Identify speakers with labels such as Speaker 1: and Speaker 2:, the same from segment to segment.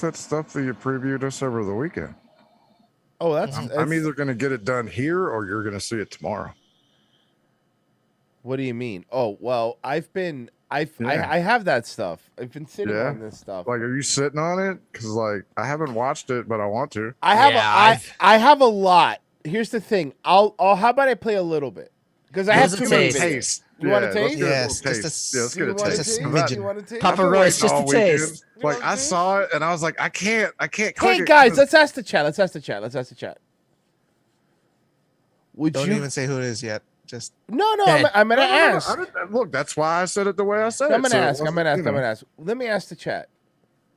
Speaker 1: that stuff that you previewed us over the weekend?
Speaker 2: Oh, that's
Speaker 1: I'm either going to get it done here or you're going to see it tomorrow.
Speaker 2: What do you mean? Oh, well, I
Speaker 1: Yeah.
Speaker 2: have that stuff. I've been sitting
Speaker 1: Yeah?
Speaker 2: on this stuff.
Speaker 1: Like, are you sitting on it? Because, like, I haven't watched it, but I want to.
Speaker 2: I have
Speaker 3: Yeah,
Speaker 2: I have a lot. Here's the thing. I'll how about I play a little bit? Because I have
Speaker 3: Let's
Speaker 2: too
Speaker 3: get a
Speaker 2: many
Speaker 3: taste.
Speaker 2: videos.
Speaker 1: Taste.
Speaker 2: You want a
Speaker 1: Yeah, let's
Speaker 2: taste?
Speaker 1: get a little
Speaker 4: Yes,
Speaker 1: taste.
Speaker 4: just a,
Speaker 1: Yeah, let's get a
Speaker 2: You want a
Speaker 1: taste.
Speaker 4: just a
Speaker 2: taste?
Speaker 4: smidgen.
Speaker 2: You want a taste?
Speaker 3: Papa
Speaker 1: I've been
Speaker 3: Royce,
Speaker 1: waiting
Speaker 3: just
Speaker 1: all
Speaker 3: a
Speaker 1: weekend.
Speaker 3: taste.
Speaker 1: Like, I saw it and I was like, I can't click
Speaker 2: Hey
Speaker 1: it
Speaker 2: guys,
Speaker 1: 'cause-
Speaker 2: let's ask the chat. Let's ask the chat. Would
Speaker 4: Don't
Speaker 2: you?
Speaker 4: even say who it is yet. Just
Speaker 2: No,
Speaker 3: Dead.
Speaker 2: I'm gonna
Speaker 1: No, no, no,
Speaker 2: ask.
Speaker 1: I didn't- look, that's why I said it the way I said
Speaker 2: I'm
Speaker 1: it.
Speaker 2: gonna
Speaker 1: so it
Speaker 2: ask. I'm
Speaker 1: wasn't,
Speaker 2: gonna ask.
Speaker 1: you know.
Speaker 2: I'm gonna ask. Let me ask the chat.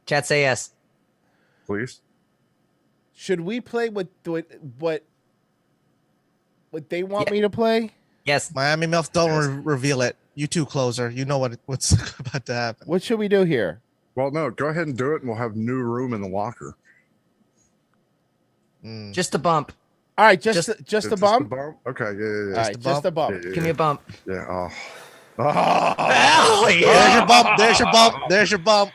Speaker 3: Chat say yes.
Speaker 1: Please.
Speaker 2: Should we play what they want me to play?
Speaker 3: Yes.
Speaker 4: Miami Milf. Don't reveal it. You two closer. You know what's about to happen.
Speaker 2: What should we do here?
Speaker 1: Well, no, go ahead and do it, and we'll have new room in the locker.
Speaker 3: Just a bump.
Speaker 2: All right, just
Speaker 1: It's
Speaker 2: a
Speaker 1: just
Speaker 2: bump.
Speaker 1: Okay, yeah.
Speaker 2: All right, just a bump.
Speaker 1: Yeah,
Speaker 3: Give me a bump.
Speaker 1: Yeah.
Speaker 3: Hell
Speaker 4: There's
Speaker 3: yeah.
Speaker 4: your bump. There's your bump. There's your bump.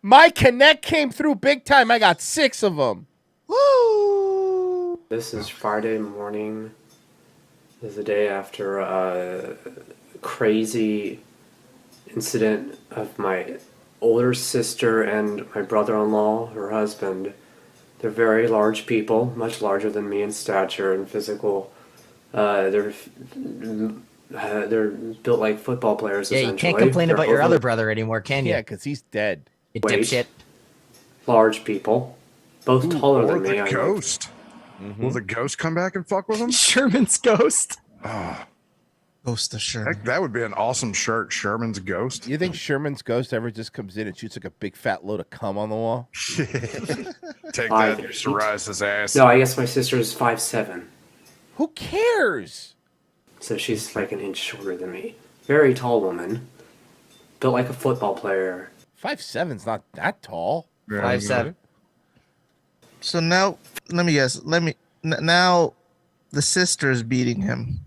Speaker 2: My connect came through big time. I got 6 of them.
Speaker 4: Woo!
Speaker 5: This is Friday morning. This is the day after a crazy incident of my older sister and my brother-in-law, her husband. They're very large people, much larger than me in stature and physical. They're built like football players.
Speaker 3: Yeah, you
Speaker 5: essentially.
Speaker 3: can't complain
Speaker 5: They're
Speaker 3: about your
Speaker 5: over-
Speaker 3: other brother anymore, can you?
Speaker 2: Yeah, because he's dead.
Speaker 3: You
Speaker 5: Wait.
Speaker 3: dipshit.
Speaker 5: large people, both taller
Speaker 1: Or
Speaker 5: than me.
Speaker 1: the
Speaker 5: I think.
Speaker 1: ghost. Will the ghost come back and fuck with him?
Speaker 3: Sherman's ghost.
Speaker 4: Ghost of Sherman.
Speaker 1: Heck, that would be an awesome shirt, Sherman's Ghost.
Speaker 2: You think Sherman's ghost ever just comes in and shoots like a big fat load of cum on the wall?
Speaker 1: Take
Speaker 5: Five
Speaker 1: that, you
Speaker 5: feet.
Speaker 1: Psoriasis ass.
Speaker 5: No, I guess my sister is 5'7",
Speaker 2: Who cares?
Speaker 5: so she's like an inch shorter than me. Very tall woman, built like a football player.
Speaker 2: 5'7's not that tall.
Speaker 1: Yeah,
Speaker 3: 5'7".
Speaker 4: So now, let me guess. Now, the sister is beating him.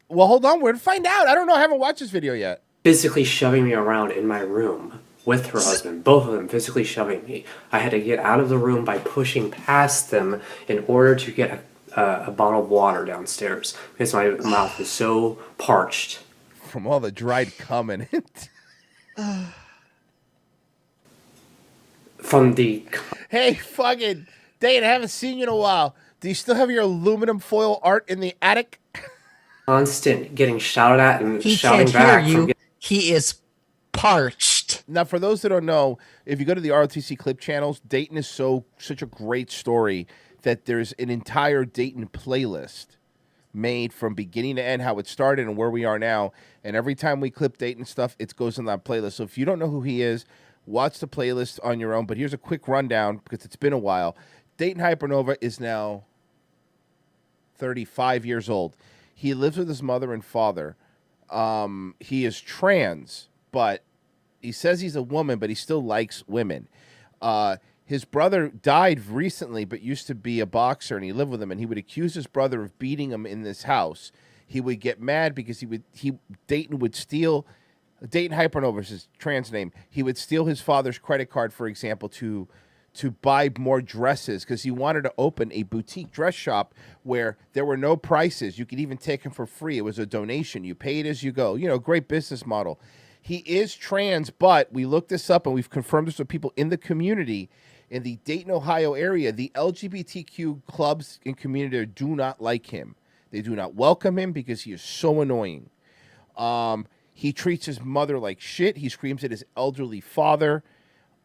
Speaker 2: Well, hold on. We're to find out. I don't know. I haven't watched this video yet.
Speaker 5: Physically shoving me around in my room with her husband. Both of them physically shoving me. I had to get out of the room by pushing past them in order to get a bottle of water downstairs because my mouth is so parched.
Speaker 2: From all the dried cum in it.
Speaker 5: From the
Speaker 2: Hey, fucking Dane, I haven't seen you in a while. Do you still have your aluminum foil art in the attic?
Speaker 5: constant getting shouted at and
Speaker 3: He
Speaker 5: shouting
Speaker 3: can't hear
Speaker 5: back.
Speaker 3: you. He is parched.
Speaker 2: Now, for those that don't know, if you go to the ROTC clip channels, Dayton is such a great story that there's an entire Dayton playlist made from beginning to end, how it started and where we are now. And every time we clip Dayton stuff, it goes in that playlist. So if you don't know who he is, watch the playlist on your own. But here's a quick rundown because it's been a while. Dayton Hypernova is now 35 years old. He lives with his mother and father. He is trans, but he says he's a woman, but he still likes women. His brother died recently, but used to be a boxer, and he lived with him. And he would accuse his brother of beating him in this house. He would get mad because Dayton would steal. Dayton Hypernova is his trans name. He would steal his father's credit card, for example, to buy more dresses because he wanted to open a boutique dress shop where there were no prices. You could even take them for free. It was a donation. You paid as you go. You know, great business model. He is trans, but we looked this up and we've confirmed this with people in the community in the Dayton, Ohio area. The LGBTQ clubs and community do not like him. They do not welcome him because he is so annoying. He treats his mother like shit. He screams at his elderly father.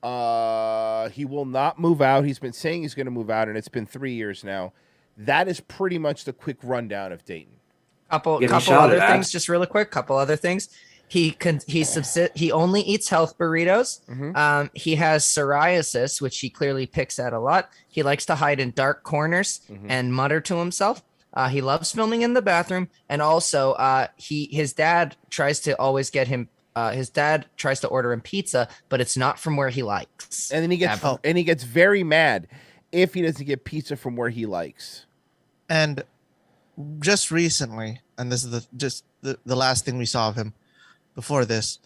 Speaker 2: He will not move out. He's been saying he's going to move out, and it's been 3 years now. That is pretty much the quick rundown of Dayton.
Speaker 3: Couple
Speaker 5: Getting
Speaker 3: other
Speaker 5: shouted at.
Speaker 3: things, just really quick. Couple other things. He only eats health burritos. He has psoriasis, which he clearly picks at a lot. He likes to hide in dark corners and mutter to himself. He loves filming in the bathroom, and also his dad tries to always get him. His dad tries to order him pizza, but it's not from where he likes.
Speaker 2: And then he gets very mad if he doesn't get pizza from where he likes.
Speaker 4: And just recently, and this is the last thing we saw of him before this,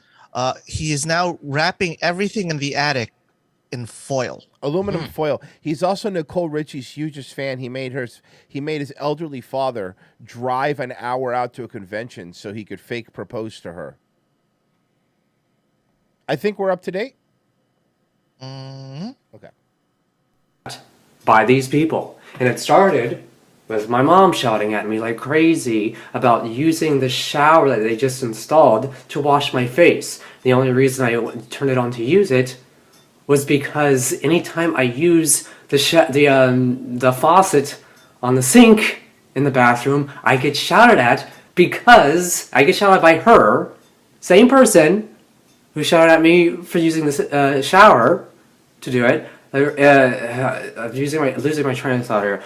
Speaker 4: he is now wrapping everything in the attic in foil.
Speaker 2: Aluminum foil. He's also Nicole Richie's hugest fan. He made his elderly father drive an hour out to a convention so he could fake propose to her. I think we're up to date. Okay.
Speaker 5: By these people. And it started with my mom shouting at me like crazy about using the shower that they just installed to wash my face. The only reason I turned it on to use it was because anytime I use the faucet on the sink in the bathroom, I get shouted at because I get shouted at by her, same person who shouted at me for using the shower to do it. Losing my train of thought here.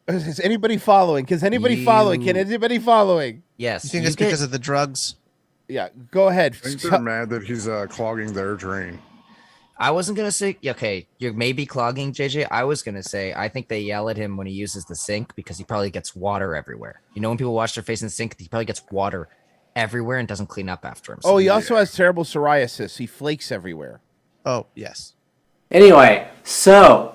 Speaker 2: Is anybody following? Can anybody following?
Speaker 3: Yes.
Speaker 4: You think it's because of the drugs?
Speaker 2: Yeah, go ahead.
Speaker 1: I think they're mad that he's clogging their drain.
Speaker 3: I wasn't gonna say okay. You're maybe clogging, JJ. I was gonna say I think they yell at him when he uses the sink because he probably gets water everywhere. You know, when people wash their face in the sink, he probably gets water everywhere and doesn't clean up after himself.
Speaker 2: Oh, he also has terrible psoriasis. He flakes everywhere.
Speaker 4: Oh, yes.
Speaker 5: Anyway, so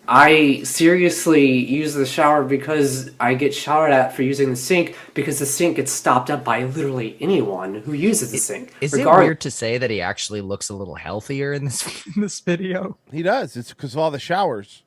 Speaker 5: I seriously use the shower because I get shouted at for using the sink because the sink gets stopped up by literally anyone who uses the sink.
Speaker 3: Is it weird to say that he actually looks a little healthier in this video?
Speaker 2: He does. It's because of all the showers.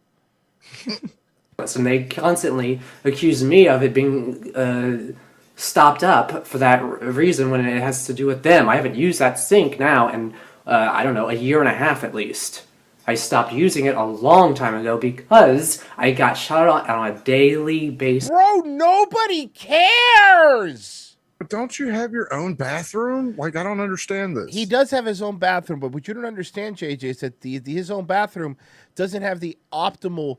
Speaker 5: And they constantly accuse me of it being stopped up for that reason when it has to do with them. I haven't used that sink now in, I don't know, a year and a half at least. I stopped using it a long time ago because I got shouted on a daily basis.
Speaker 2: Bro, nobody cares!
Speaker 1: But don't you have your own bathroom? Like, I don't understand this.
Speaker 2: He does have his own bathroom, but what you don't understand, JJ, is that his own bathroom doesn't have the optimal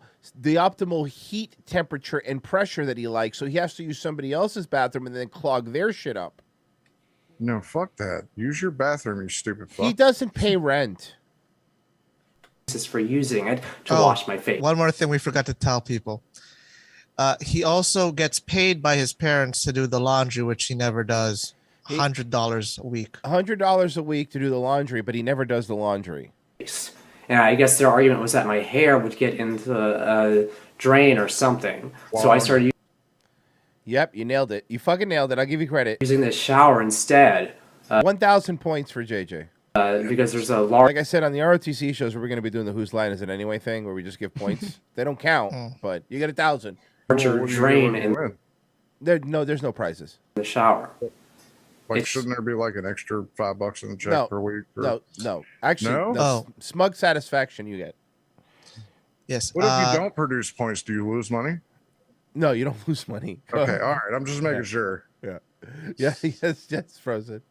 Speaker 2: heat temperature and pressure that he likes, so he has to use somebody else's bathroom and then clog their shit up.
Speaker 1: No, fuck that. Use your bathroom, you stupid fuck.
Speaker 2: He doesn't pay rent.
Speaker 5: For using it to wash my face.
Speaker 4: One more thing we forgot to tell people. He also gets paid by his parents to do the laundry, which he never does. $100 a week.
Speaker 2: $100 a week to do the laundry, but he never does the laundry.
Speaker 5: And I guess their argument was that my hair would get into the drain or something.
Speaker 1: Wow.
Speaker 5: So I started
Speaker 2: Yep, you nailed it. You fucking nailed it. I'll give you credit.
Speaker 5: using the shower instead.
Speaker 2: 1,000 points for JJ.
Speaker 5: Because there's a large...
Speaker 2: Like I said, on the ROTC shows, we're going to be doing the Whose Line Is It Anyway thing, where we just give points. They don't count, but you get 1,000.
Speaker 5: larger drain in
Speaker 2: There's no prizes.
Speaker 5: the shower.
Speaker 1: Like, shouldn't there be like an extra $5 in the check per week? Or...
Speaker 2: No. Actually,
Speaker 1: No?
Speaker 4: Oh.
Speaker 2: Smug satisfaction you get.
Speaker 4: Yes.
Speaker 1: What if you don't produce points? Do you lose money?
Speaker 2: No, you don't lose money.
Speaker 1: Okay, all right. I'm just making sure.
Speaker 2: Yeah. Yes, Frozen.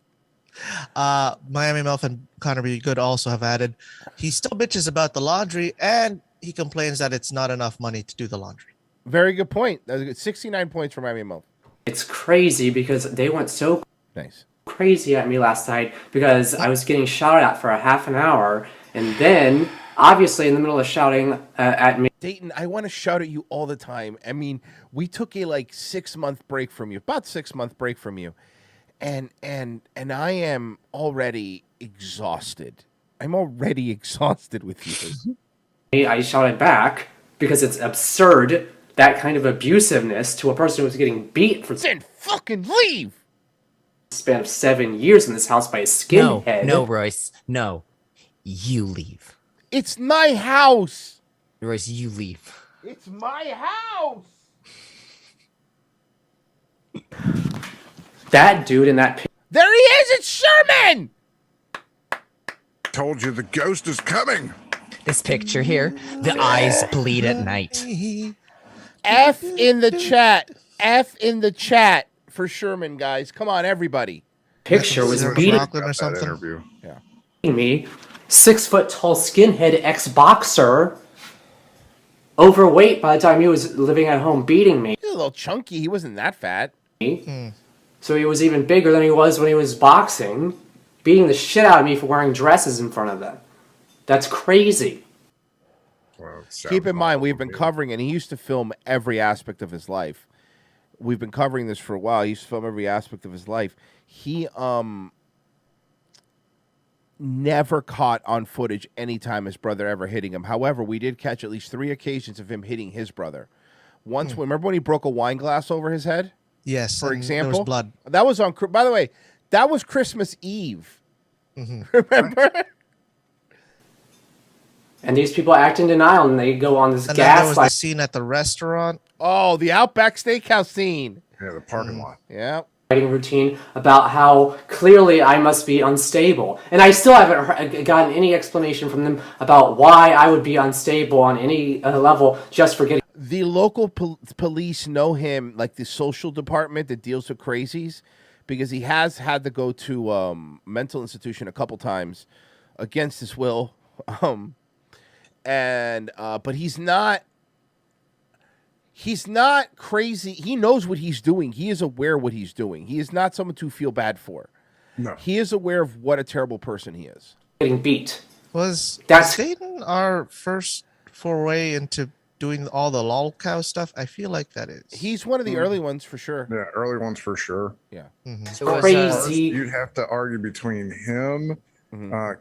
Speaker 4: Miami Melf and Connor B. Good also have added, he still bitches about the laundry and he complains that it's not enough money to do the laundry.
Speaker 2: Very good point. 69 points for Miami Mo.
Speaker 5: It's crazy because they went so
Speaker 2: Nice.
Speaker 5: crazy at me last night because I was getting shouted at for a half an hour, and then obviously in the middle of shouting at me.
Speaker 2: Dayton, I want to shout at you all the time. I mean, we took a like 6-month break from you, about 6-month break from you. And I am already exhausted. I'm already exhausted with you.
Speaker 5: I shouted back because it's absurd, that kind of abusiveness to a person who's getting beat for
Speaker 2: Then fucking leave!
Speaker 5: the span of 7 years in this house by a skinhead.
Speaker 3: No, Royce. No. You leave.
Speaker 2: It's my house!
Speaker 3: Royce, you leave.
Speaker 2: It's my house!
Speaker 5: That dude in that
Speaker 2: There he is! It's Sherman!
Speaker 1: Told you the ghost is coming.
Speaker 3: This picture here, the eyes bleed at night.
Speaker 2: F in the chat. F in the chat for Sherman, guys. Come on, everybody.
Speaker 5: picture was
Speaker 4: Sarah
Speaker 5: beating
Speaker 4: Rockland or
Speaker 1: That
Speaker 4: something.
Speaker 1: interview.
Speaker 5: me, 6-foot-tall skinhead ex-boxer, overweight by the time he was living at home, beating me.
Speaker 2: He's a little chunky. He wasn't that fat.
Speaker 5: So he was even bigger than he was when he was boxing, beating the shit out of me for wearing dresses in front of them. That's crazy.
Speaker 1: Well, it
Speaker 2: Keep in
Speaker 1: sounds
Speaker 2: mind,
Speaker 1: awful
Speaker 2: we've been
Speaker 1: to me.
Speaker 2: covering, and he used to film every aspect of his life. We've been covering this for a while. He used to film every aspect of his life. He, never caught on footage any time his brother ever hitting him. However, we did catch at least 3 occasions of him hitting his brother. Once, remember when he broke a wine glass over his head?
Speaker 4: Yes.
Speaker 2: For example,
Speaker 4: there was blood.
Speaker 2: That was on. By the way, that was Christmas Eve. Remember?
Speaker 5: And these people act in denial, and they go on this
Speaker 4: And then there was the
Speaker 5: gaslight
Speaker 4: scene at the restaurant.
Speaker 2: Oh, the Outback Steakhouse scene.
Speaker 1: Yeah, the parking lot.
Speaker 2: Yeah.
Speaker 5: routine about how clearly I must be unstable. And I still haven't gotten any explanation from them about why I would be unstable on any level just for getting.
Speaker 2: The local police know him, like the social department that deals with crazies, because he has had to go to mental institution a couple times against his will. But he's not crazy. He knows what he's doing. He is aware of what he's doing. He is not someone to feel bad for.
Speaker 1: No.
Speaker 2: He is aware of what a terrible person he is.
Speaker 5: Getting beat.
Speaker 4: Was
Speaker 5: That's
Speaker 4: Dayton our first foray into doing all the lol cow stuff? I feel like that is.
Speaker 2: He's one of the early ones for sure.
Speaker 1: Yeah, early ones for sure.
Speaker 2: Yeah.
Speaker 3: So was,
Speaker 5: crazy.
Speaker 1: You'd have to argue between him,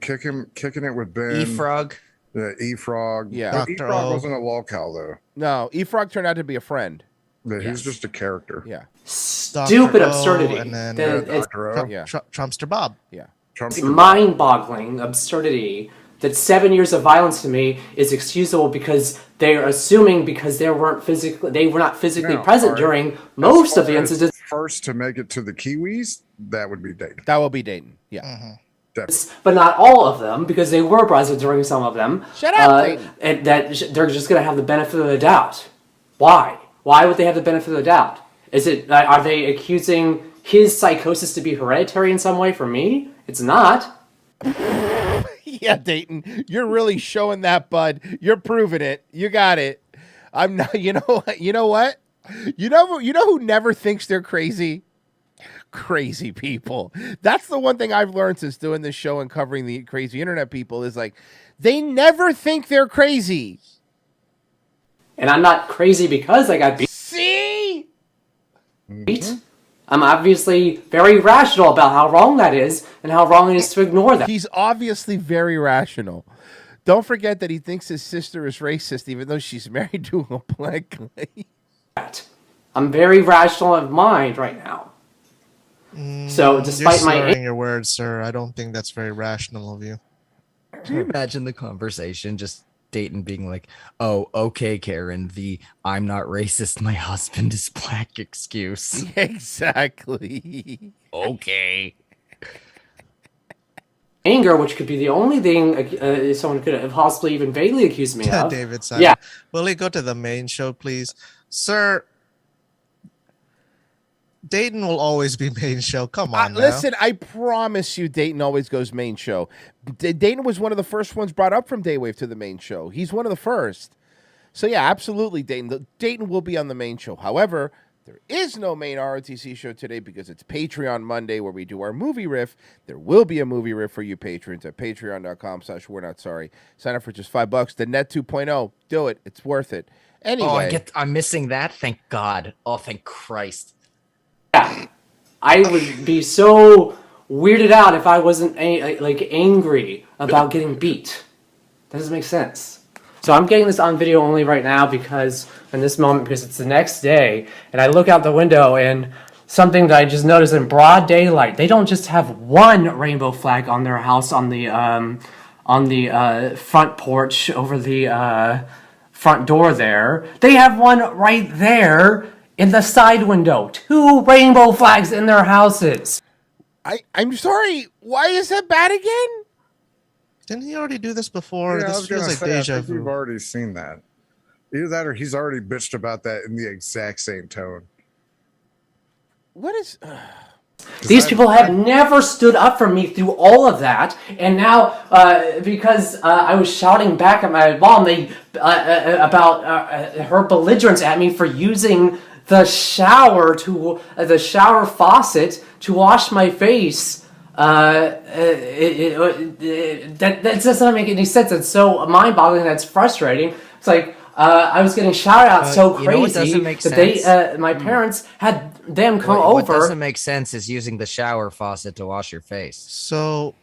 Speaker 1: kicking it with Ben.
Speaker 3: E-Frog.
Speaker 1: Yeah, E-Frog.
Speaker 2: Yeah.
Speaker 1: But
Speaker 4: Dr.
Speaker 1: E-Frog
Speaker 4: O.
Speaker 1: wasn't a lolcow though.
Speaker 2: No, E-Frog turned out to be a friend.
Speaker 1: Yeah,
Speaker 3: Yes.
Speaker 1: he's just a character.
Speaker 2: Yeah.
Speaker 5: Stupid
Speaker 4: Dr. O,
Speaker 5: absurdity.
Speaker 4: and then
Speaker 5: It's
Speaker 1: Dr. O.
Speaker 2: Yeah.
Speaker 4: Trumpster Bob.
Speaker 2: Yeah.
Speaker 1: Trump's
Speaker 5: mind-boggling absurdity that 7 years of violence to me is excusable because they're assuming because they were not physically
Speaker 1: No,
Speaker 5: present
Speaker 1: all right.
Speaker 5: during most of the
Speaker 1: As
Speaker 5: incidents.
Speaker 1: First to make it to the Kiwis, that would be Dayton.
Speaker 2: That will be Dayton. Yeah.
Speaker 1: Definitely.
Speaker 5: But not all of them, because they were present during some of them.
Speaker 2: Shut up, Dayton.
Speaker 5: And that they're just going to have the benefit of the doubt. Why? Why would they have the benefit of the doubt? Is it? Are they accusing his psychosis to be hereditary in some way from me? It's not.
Speaker 2: Yeah, Dayton, you're really showing that, bud. You're proving it. You got it. I'm not. You know. You know what? You know who never thinks they're crazy? Crazy people. That's the one thing I've learned since doing this show and covering the crazy internet people is like they never think they're crazy.
Speaker 5: And I'm not crazy because I got beat.
Speaker 2: See?
Speaker 5: I'm obviously very rational about how wrong that is and how wrong it is to ignore that.
Speaker 2: He's obviously very rational. Don't forget that he thinks his sister is racist, even though she's married to a black guy.
Speaker 5: I'm very rational of mind right now. So despite
Speaker 4: You're
Speaker 5: my
Speaker 4: slurring your words, sir. I don't think that's very rational of you.
Speaker 3: Can you imagine the conversation? Just Dayton being like, "Oh, okay, Karen. The I'm not racist. My husband is black excuse."
Speaker 2: Exactly. Okay.
Speaker 5: anger, which could be the only thing someone could have possibly even vaguely accused me of.
Speaker 4: David Simon.
Speaker 5: Yeah.
Speaker 4: Will he go to the main show, please? Sir, Dayton will always be main show. Come on now.
Speaker 2: Listen, I promise you Dayton always goes main show. Dayton was one of the first ones brought up from Daywave to the main show. He's one of the first. So yeah, absolutely, Dayton. Dayton will be on the main show. However, there is no main ROTC show today because it's Patreon Monday where we do our movie riff. There will be a movie riff for you patrons at patreon.com/we're not sorry. Sign up for just $5. The Net 2.0. Do it. It's worth it. Anyway.
Speaker 3: Oh, I'm missing that. Thank God. Oh, thank Christ.
Speaker 5: Yeah. I would be so weirded out if I wasn't angry about getting beat. That doesn't make sense. So I'm getting this on video only right now because in this moment, because it's the next day, and I look out the window and something that I just noticed in broad daylight, they don't just have one rainbow flag on their house on the front porch over the front door there. They have one right there in the side window. 2 rainbow flags in their houses.
Speaker 2: I'm sorry. Why is that bad again?
Speaker 4: Didn't he already do this before?
Speaker 1: Yeah, I
Speaker 4: this
Speaker 1: was gonna
Speaker 4: feels like
Speaker 1: say, I
Speaker 4: deja
Speaker 1: think
Speaker 4: vu.
Speaker 1: you've already seen that. Either that or he's already bitched about that in the exact same tone.
Speaker 2: What is...
Speaker 5: These people have never stood up for me through all of that, and now because I was shouting back at my mom about her belligerence at me for using the shower faucet to wash my face. That doesn't make any sense. It's so mind-boggling. That's frustrating. It's like I was getting shouted out so
Speaker 3: you know what
Speaker 5: crazy
Speaker 3: doesn't make
Speaker 5: that my parents had them come
Speaker 3: What
Speaker 5: over.
Speaker 3: doesn't make sense is using the shower faucet to wash your face.
Speaker 4: So,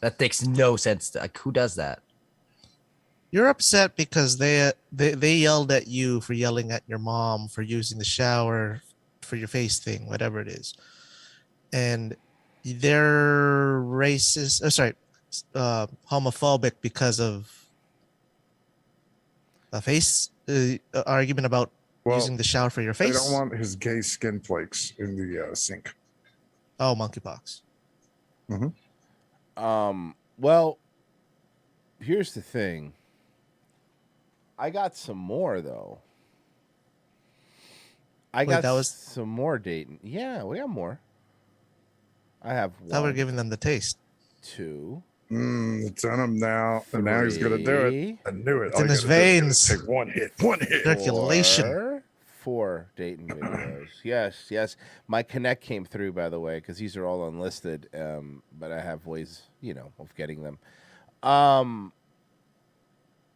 Speaker 3: That makes no sense. Like, who does that?
Speaker 4: You're upset because they yelled at you for yelling at your mom for using the shower for your face thing, whatever it is, and they're racist. Oh, sorry, homophobic because of a face argument about using the shower for your face.
Speaker 1: They don't want his gay skin flakes in the sink.
Speaker 4: Oh, monkeypox.
Speaker 2: Well, here's the thing. I got some more though. Some more Dayton. Yeah, we got more. I have one.
Speaker 4: Now we're giving them the taste.
Speaker 2: 2.
Speaker 1: It's on him now. And now he's going to do it. I knew it.
Speaker 4: It's in his veins.
Speaker 1: Take one hit. One hit.
Speaker 4: Circulation.
Speaker 2: 4 Dayton videos. Yes. My Connect came through, by the way, because these are all unlisted. But I have ways, of getting them.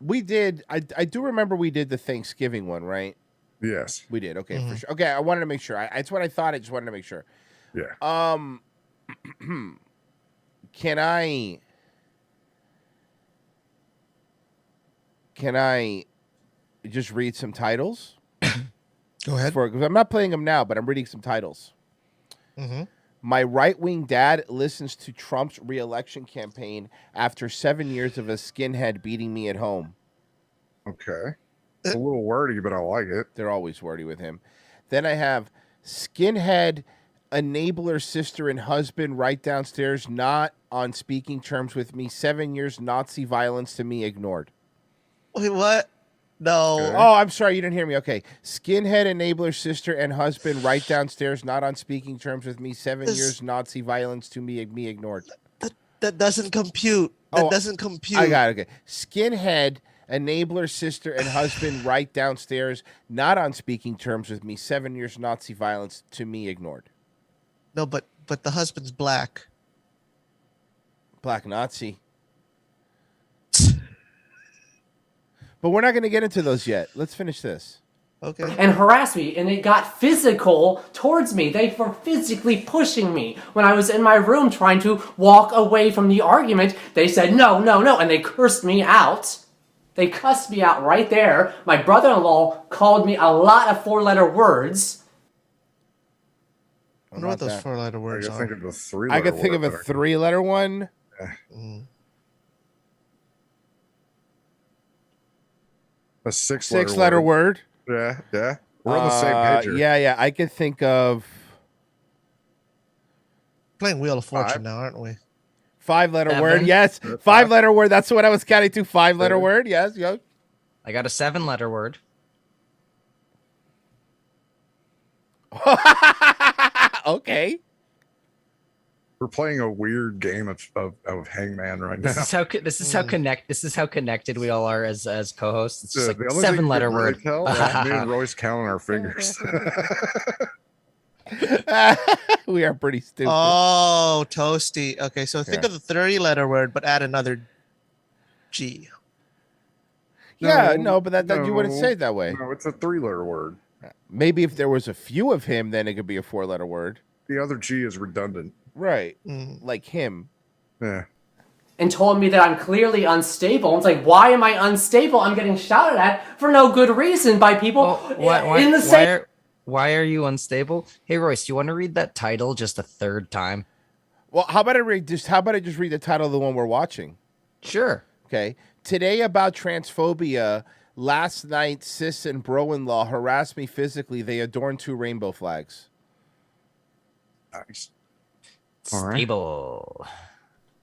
Speaker 2: We did. I do remember we did the Thanksgiving one, right?
Speaker 1: Yes.
Speaker 2: We did. Okay, for sure. Okay, I wanted to make sure. It's what I thought. I just wanted to make sure.
Speaker 1: Yeah.
Speaker 2: Can I just read some titles?
Speaker 4: Go ahead.
Speaker 2: Because I'm not playing them now, but I'm reading some titles. My right-wing dad listens to Trump's re-election campaign after 7 years of a skinhead beating me at home.
Speaker 1: Okay. It's a little wordy, but I like it.
Speaker 2: They're always wordy with him. Then I have skinhead enabler sister and husband right downstairs, not on speaking terms with me. 7 years Nazi violence to me ignored.
Speaker 4: Wait, what? No.
Speaker 1: Okay.
Speaker 2: Oh, I'm sorry. You didn't hear me. Okay. Skinhead enabler sister and husband right downstairs, not on speaking terms with me. 7 years Nazi violence to me ignored.
Speaker 4: That doesn't compute. That doesn't compute.
Speaker 2: I got it. Okay. Skinhead enabler sister and husband right downstairs, not on speaking terms with me. 7 years Nazi violence to me ignored.
Speaker 4: No, but the husband's black.
Speaker 2: Black Nazi. But we're not going to get into those yet. Let's finish this.
Speaker 4: Okay.
Speaker 5: And harassed me, and it got physical towards me. They were physically pushing me. When I was in my room trying to walk away from the argument, they said, no, and they cursed me out. They cussed me out right there. My brother-in-law called me a lot of 4-letter words.
Speaker 4: I wonder what those 4-letter words are.
Speaker 1: I can think of a 3-letter
Speaker 2: I could think of a 3-letter one.
Speaker 1: A 6-letter
Speaker 2: 6-letter word.
Speaker 1: Yeah. We're on the same page here.
Speaker 2: Yeah. I could think of
Speaker 4: Playing Wheel of Fortune now, aren't we?
Speaker 2: 5-letter word. Yes. 5-letter word. That's what I was counting to. 5-letter word. Yes.
Speaker 3: I got a 7-letter word.
Speaker 2: Okay.
Speaker 1: We're playing a weird game of Hangman right now.
Speaker 3: This is how connected we all are as co-hosts. It's just like
Speaker 1: the only thing
Speaker 3: 7-letter
Speaker 1: you can
Speaker 3: word.
Speaker 1: really tell is me and Royce counting our fingers.
Speaker 2: We are pretty stupid.
Speaker 4: Oh, toasty. Okay, so think of the 3-letter word, but add another G.
Speaker 2: But that you wouldn't say it that way.
Speaker 1: No, it's a 3-letter word.
Speaker 2: Maybe if there was a few of him, then it could be a 4-letter word.
Speaker 1: The other G is redundant.
Speaker 2: Right. Like him.
Speaker 1: Yeah.
Speaker 5: And told me that I'm clearly unstable. It's like, why am I unstable? I'm getting shouted at for no good reason by people in the same...
Speaker 3: Why are you unstable? Hey, Royce, do you want to read that title just a third time?
Speaker 2: Well, how about I just read the title of the one we're watching?
Speaker 3: Sure.
Speaker 2: Okay. Today about transphobia. Last night, sis and bro-in-law harassed me physically. They adorned 2 rainbow flags.
Speaker 1: Nice.
Speaker 3: Stable.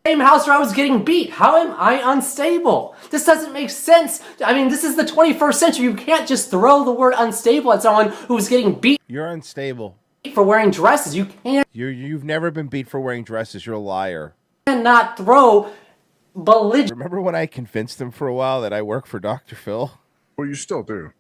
Speaker 5: Same house where I was getting beat. How am I unstable? This doesn't make sense. I mean, this is the 21st century. You can't just throw the word unstable at someone who's getting beat
Speaker 2: You're unstable.
Speaker 5: for wearing dresses. You
Speaker 2: You've never been beat for wearing dresses. You're a liar.
Speaker 5: cannot throw belligerent
Speaker 2: Remember when I convinced him for a while that I work for Dr. Phil?
Speaker 1: Well, you still do.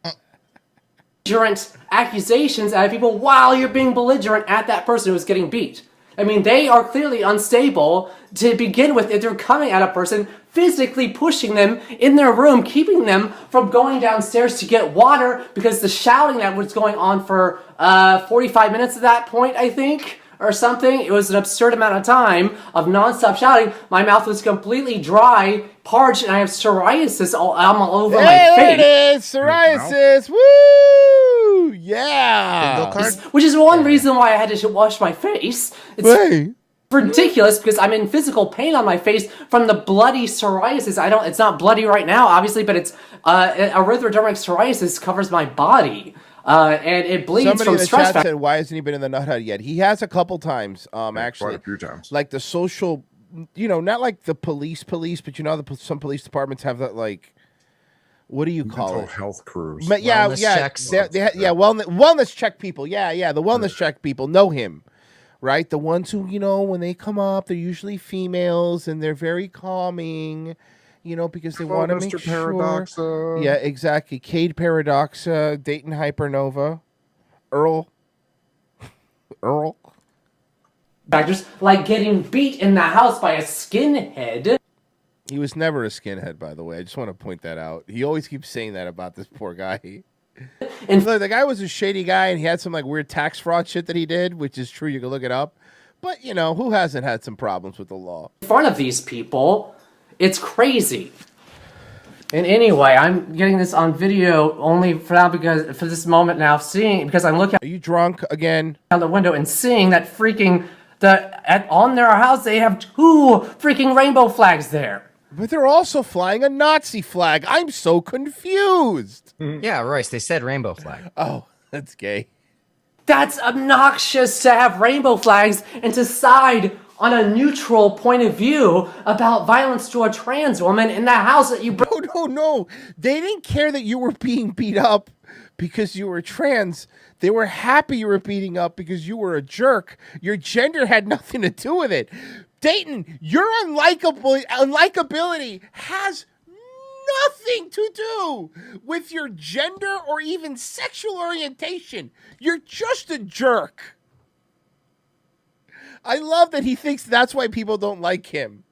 Speaker 5: accusations at people while you're being belligerent at that person who's getting beat. I mean, they are clearly unstable to begin with if they're coming at a person, physically pushing them in their room, keeping them from going downstairs to get water because the shouting that was going on for 45 minutes at that point, I think, or something. It was an absurd amount of time of nonstop shouting. My mouth was completely dry, parched, and I have psoriasis all over my face.
Speaker 2: There it is, psoriasis. Woo! Yeah.
Speaker 5: Which is one reason why I had to wash my face. It's ridiculous because I'm in physical pain on my face from the bloody psoriasis. It's not bloody right now, obviously, but it's erythrodermic psoriasis covers my body. And it bleeds
Speaker 2: Somebody
Speaker 5: from
Speaker 2: in the
Speaker 5: stress.
Speaker 2: chat said, "Why hasn't he been in the nut hut yet?" He has a couple times, actually,
Speaker 1: quite a few times.
Speaker 2: Like the social, not like the police, but some police departments have that, like, what do you call
Speaker 1: Mental
Speaker 2: it?
Speaker 1: health crews.
Speaker 3: Wellness checks.
Speaker 2: Wellness check people. Yeah, the wellness check people know him, right? The ones who, when they come up, they're usually females and they're very calming. Because they want to make
Speaker 1: Mr.
Speaker 2: sure.
Speaker 1: Paradoxa.
Speaker 2: Yeah, exactly. Cade Paradoxa, Dayton Hypernova, Earl.
Speaker 5: Factors like getting beat in the house by a skinhead.
Speaker 2: He was never a skinhead, by the way. I just want to point that out. He always keeps saying that about this poor guy. And look, the guy was a shady guy, and he had some like weird tax fraud shit that he did, which is true. You can look it up. But who hasn't had some problems with the law?
Speaker 5: In front of these people. It's crazy. And anyway, I'm getting this on video only for now for this moment now, because I'm looking.
Speaker 2: Are you drunk again?
Speaker 5: Out the window and seeing that on their house they have 2 freaking rainbow flags there.
Speaker 2: But they're also flying a Nazi flag. I'm so confused.
Speaker 3: Yeah, Royce, they said rainbow flag.
Speaker 2: Oh, that's gay.
Speaker 5: That's obnoxious to have rainbow flags and to side on a neutral point of view about violence to a trans woman in the house that you broke.
Speaker 2: No. They didn't care that you were being beat up because you were trans. They were happy you were beating up because you were a jerk. Your gender had nothing to do with it. Dayton, your unlikability has nothing to do with your gender or even sexual orientation. You're just a jerk. I love that he thinks that's why people don't like him.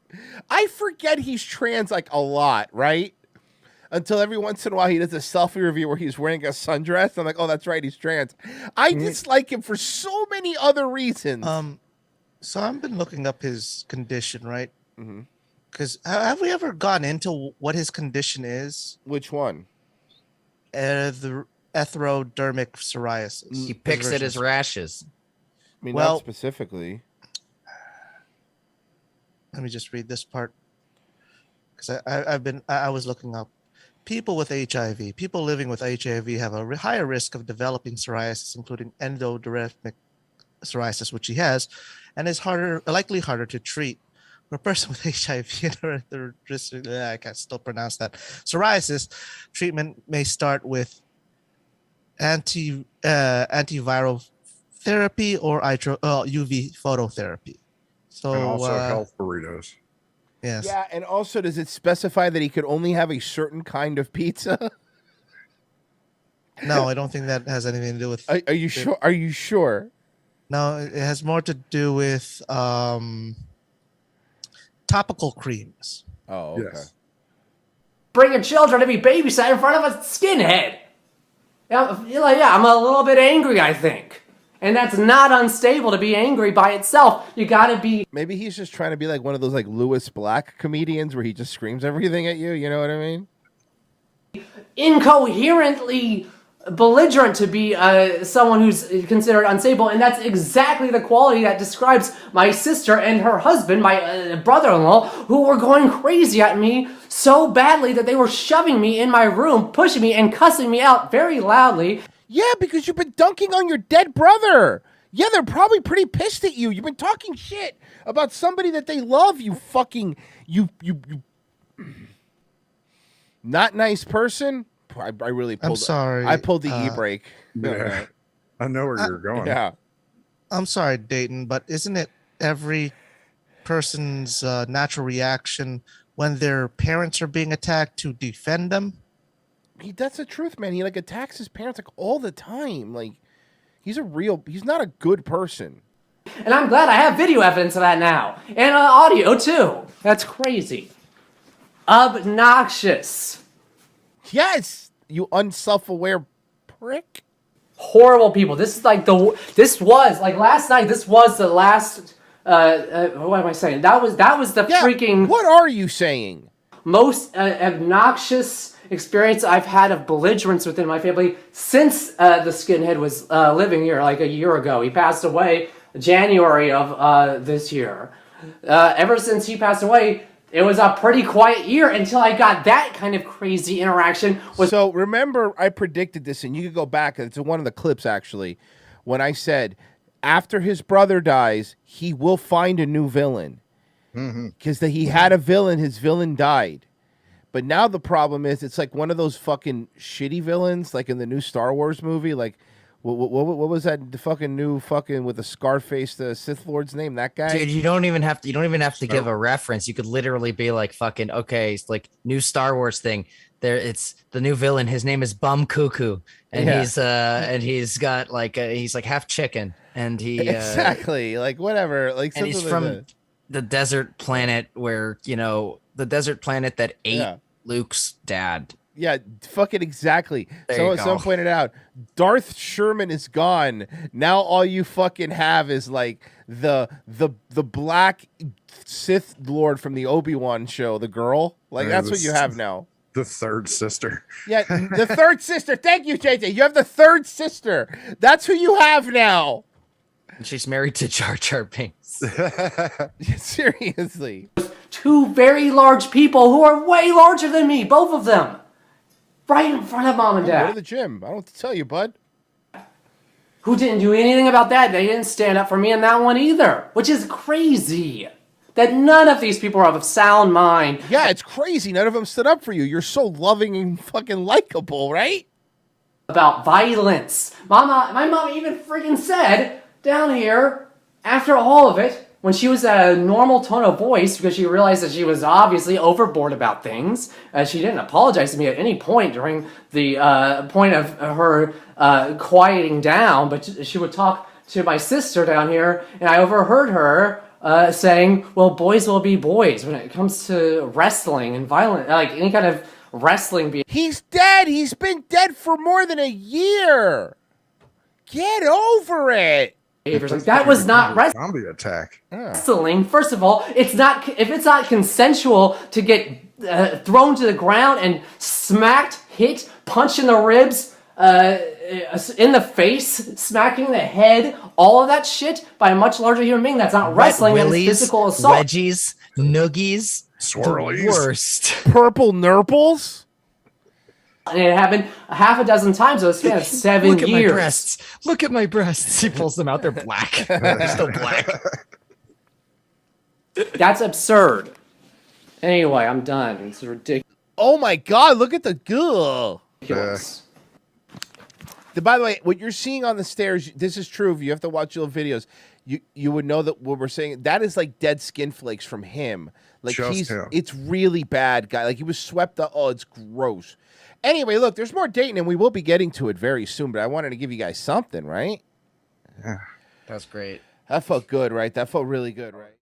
Speaker 2: I forget he's trans like a lot, right? Until every once in a while he does a selfie review where he's wearing a sundress. I'm like, oh, that's right, he's trans. I dislike him for so many other reasons.
Speaker 4: So I've been looking up his condition, right? Because have we ever gone into what his condition is?
Speaker 2: Which one?
Speaker 4: The erythrodermic psoriasis.
Speaker 3: He picks it as rashes.
Speaker 2: I mean, not specifically.
Speaker 4: Let me just read this part because I was looking up people with HIV. People living with HIV have a higher risk of developing psoriasis, including endodermic psoriasis, which he has, and is likely harder to treat. For a person with HIV and I can still pronounce that psoriasis, treatment may start with antiviral therapy or UV phototherapy. So
Speaker 1: and also health burritos.
Speaker 4: Yes.
Speaker 2: Yeah, and also does it specify that he could only have a certain kind of pizza?
Speaker 4: No, I don't think that has anything to do with.
Speaker 2: Are you sure? Are you sure?
Speaker 4: No, it has more to do with topical creams.
Speaker 2: Oh, okay.
Speaker 1: Yes.
Speaker 5: Bringing children to be babysat in front of a skinhead. Yeah, I'm a little bit angry, I think. And that's not unstable to be angry by itself. You gotta be...
Speaker 2: Maybe he's just trying to be like one of those like Lewis Black comedians where he just screams everything at you. You know what I mean?
Speaker 5: Incoherently belligerent to be someone who's considered unstable. And that's exactly the quality that describes my sister and her husband, my brother-in-law, who were going crazy at me so badly that they were shoving me in my room, pushing me and cussing me out very loudly.
Speaker 2: Yeah, because you've been dunking on your dead brother. Yeah, they're probably pretty pissed at you. You've been talking shit about somebody that they love, you fucking... You not nice person. I really pulled...
Speaker 4: I'm sorry.
Speaker 2: I pulled the e-brake.
Speaker 1: Yeah. I know where you're going.
Speaker 2: Yeah.
Speaker 4: I'm sorry, Dayton, but isn't it every person's natural reaction when their parents are being attacked to defend them?
Speaker 2: That's the truth, man. He like attacks his parents like all the time. Like he's not a good person.
Speaker 5: And I'm glad I have video evidence of that now. And audio too. That's crazy. Obnoxious.
Speaker 2: Yes, you unself-aware prick.
Speaker 5: Horrible people. This is like last night. This was the last. What am I saying? That was the freaking.
Speaker 2: What are you saying?
Speaker 5: Most obnoxious experience I've had of belligerence within my family since the skinhead was living here like a year ago. He passed away January of this year. Ever since he passed away, it was a pretty quiet year until I got that kind of crazy interaction.
Speaker 2: So remember, I predicted this, and you could go back. It's one of the clips, actually, when I said, after his brother dies, he will find a new villain. Because he had a villain, his villain died. But now the problem is, it's like one of those fucking shitty villains, like in the new Star Wars movie, like... What was that? The fucking new fucking with the Scarface, the Sith Lord's name? That guy.
Speaker 3: Dude, you don't even have to give a reference. You could literally be like, fucking, okay, it's like new Star Wars thing. There, it's the new villain. His name is Bum Cuckoo, and he's got like he's like half chicken, and he
Speaker 2: exactly like whatever, like
Speaker 3: and he's from the desert planet where the desert planet that ate Luke's dad.
Speaker 2: Yeah, fucking exactly. Someone pointed out, Darth Sherman is gone. Now all you fucking have is like the black Sith Lord from the Obi-Wan show, the girl. Like that's what you have now.
Speaker 1: The third sister.
Speaker 2: Yeah, the third sister. Thank you, JJ. You have the third sister. That's who you have now.
Speaker 3: And she's married to Jar Jar Binks.
Speaker 2: Seriously.
Speaker 5: Two very large people who are way larger than me, both of them. Right in front of mom and dad.
Speaker 2: Go to the gym. I don't have to tell you, bud.
Speaker 5: Who didn't do anything about that. They didn't stand up for me in that one either. Which is crazy. That none of these people are of sound mind.
Speaker 2: Yeah, it's crazy. None of them stood up for you. You're so loving and fucking likable, right?
Speaker 5: About violence. My mom even freaking said down here, after all of it, when she was at a normal tone of voice, because she realized that she was obviously overboard about things, she didn't apologize to me at any point during the point of her quieting down, but she would talk to my sister down here, and I overheard her saying, well, boys will be boys when it comes to wrestling and violent, like any kind of wrestling.
Speaker 2: He's dead. He's been dead for more than a year. Get over it.
Speaker 5: Like, that was not wrestling.
Speaker 1: Zombie attack.
Speaker 5: Wrestling. First of all, if it's not consensual to get thrown to the ground and smacked, hit, punched in the ribs, in the face, smacking the head, all of that shit by a much larger human being, that's not wrestling. That is physical assault.
Speaker 3: Wedgies, noogies,
Speaker 1: swirlies,
Speaker 3: the worst.
Speaker 2: Purple nurples.
Speaker 5: And it happened half a dozen times in a span of 7 years.
Speaker 3: Look at my breasts. Look at my breasts. He pulls them out. They're black. They're still black.
Speaker 5: That's absurd. Anyway, I'm done. It's ridiculous.
Speaker 2: Oh my God, look at the goo.
Speaker 5: Ridiculous.
Speaker 2: By the way, what you're seeing on the stairs, this is true. If you have to watch little videos, you would know that what we're saying, that is like dead skin flakes from him. Like it's really bad, guy. Like he was swept up. Oh, it's gross. Anyway, look, there's more Dayton, and we will be getting to it very soon, but I wanted to give you guys something, right?
Speaker 1: Yeah.
Speaker 3: That's great.
Speaker 2: That felt good, right? That felt really good, right?